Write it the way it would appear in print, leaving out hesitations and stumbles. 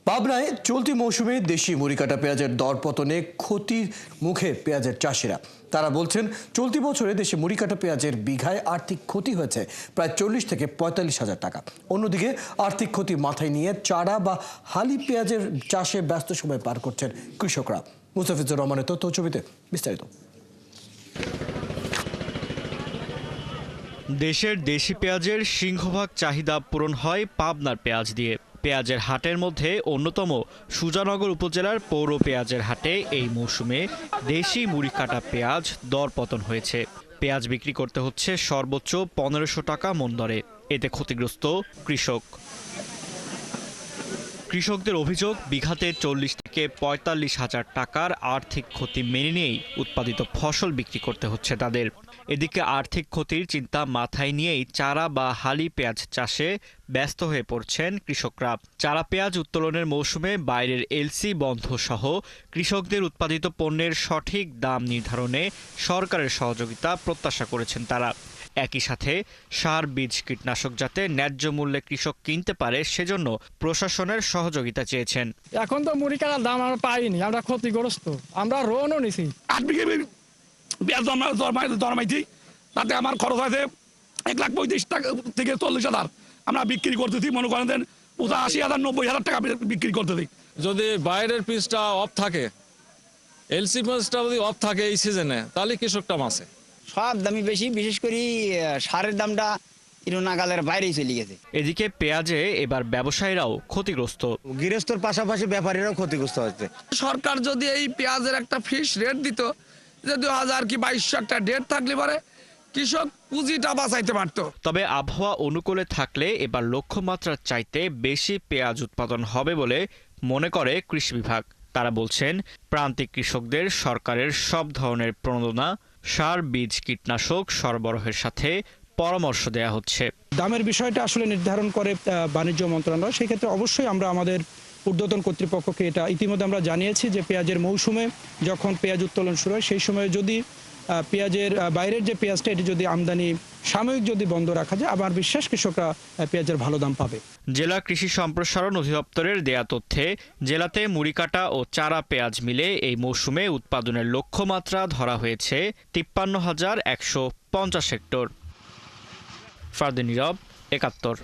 পাবনায় চলতি মৌসুমে দেশি মুড়িকাটা পেঁয়াজের দরপতনে ক্ষতির মুখে পেঁয়াজের চাষিরা। তারা বলছেন, চলতি বছরে দেশে মুড়িকাটা পেঁয়াজের বিঘায় আর্থিক ক্ষতি হয়েছে প্রায় 40 থেকে 45 হাজার টাকা। অন্যদিকে আর্থিক ক্ষতি মাথায় নিয়ে চারা বা হালি পেঁয়াজের চাষে ব্যস্ত সময় পার করছেন কৃষকরা। মুস্তাফিজুর রহমানের তথ্য ছবিতে বিস্তারিত। দেশের দেশি পেঁয়াজের সিংহভাগ চাহিদা পূরণ হয় পাবনার পেঁয়াজ দিয়ে। পেঁয়াজের হাটের মধ্যে অন্যতম সুজানগর উপজেলার পৌর পেঁয়াজের হাটে এই মৌসুমে দেশি মুড়িকাটা পেঁয়াজ দরপতন হয়েছে। পেঁয়াজ বিক্রি করতে হচ্ছে সর্বোচ্চ 1500 টাকা মণ দরে। এতে ক্ষতিগ্রস্ত কৃষক। কৃষকদের অভিযোগ, বিঘাতে 40 থেকে 45 হাজার টাকার আর্থিক ক্ষতি মেনে নিয়েই উৎপাদিত ফসল বিক্রি করতে হচ্ছে তাদের। এদিকে আর্থিক ক্ষতির চিন্তা মাথায় নিয়েই চারা বা হালি পেঁয়াজ চাষে ব্যস্ত হয়ে পড়ছেন কৃষকরা। চারা পেঁয়াজ উত্তোলনের মৌসুমে বাইরের এলসি বন্ধ সহ কৃষকদের উৎপাদিত পণ্যের সঠিক দাম নির্ধারণে সরকারের সহযোগিতা প্রত্যাশা করেছেন তারা। একই সাথে সার, বীজ, কীটনাশক যাতে ন্যায্য মূল্যে কৃষক কিনতে পারে সেজন্য প্রশাসনের সহযোগিতা চেয়েছেন। এখন তো মুড়ি কাটার দাম আমরা পাইনি, আমরা ক্ষতিগ্রস্ত, আমরা ঋণও নিছি। 8 বিঘে পেঁয়াজ জন্মাইছি, তাতে আমার খরচ হয়েছে 1,35,000 টাকা থেকে 40,000। আমরা বিক্রি করতেছি মনে করেন 85,000 90,000 টাকা বিক্রি করতেছি। যদি বাইরের পিসটা অফ থাকে, এলসি পিসটা যদি অফ থাকে এই সিজনে, তাহলে কৃষকটা মাসে সব দামই বেশি, বিশেষ করে সারের দামটা নাগালের বাইরেই চলে গেছে। এদিকে পেঁয়াজে এবার ব্যবসায়ীরাও ক্ষতিগ্রস্ত। গৃহস্থর পাশাপাশি ব্যাপারীরাও ক্ষতিগ্রস্ত হচ্ছে। সরকার যদি এই পেঁয়াজের একটা ফিক্স রেট দিত, যে 2000 কি 2200 একটা রেট থাকলে পরে কৃষক পুঁজিটা বাঁচাইতে পারত। তবে আবহাওয়া অনুকূলে থাকলে এবার লক্ষ্যমাত্রার চাইতে বেশি পেঁয়াজ উৎপাদন হবে বলে মনে করে কৃষি বিভাগ। তারা বলছেন, প্রান্তিক কৃষকদের সরকারের সব ধরনের প্রণোদনা, সার, বীজ, কীটনাশক সরবরাহের সাথে পরামর্শ দেয়া হচ্ছে। দামের বিষয়টা আসলে নির্ধারণ করে বাণিজ্য মন্ত্রণালয়। সেই ক্ষেত্রে অবশ্যই আমরা আমাদের ঊর্ধ্বতন কর্তৃপক্ষকে এটা ইতিমধ্যে আমরা জানিয়েছি যে পেঁয়াজের মৌসুমে যখন পেঁয়াজ উত্তোলন শুরু হয় সেই সময়ে যদি পেঁয়াজের বাইরের যে পেঁয়াজটা এটি যদি আমদানি সাময়িক যদি বন্ধ রাখা যায়, আমার বিশ্বাস কৃষকরা পেঁয়াজের ভালো দাম পাবে। জেলা কৃষি সম্প্রসারণ অধিদপ্তরের দেয়া তথ্যে জেলাতে মুড়িকাটা ও চারা পেঁয়াজ মিলে এই মৌসুমে উৎপাদনের লক্ষ্যমাত্রা ধরা হয়েছে 53,150 হেক্টর। ফারদিন নীরব, ৭১।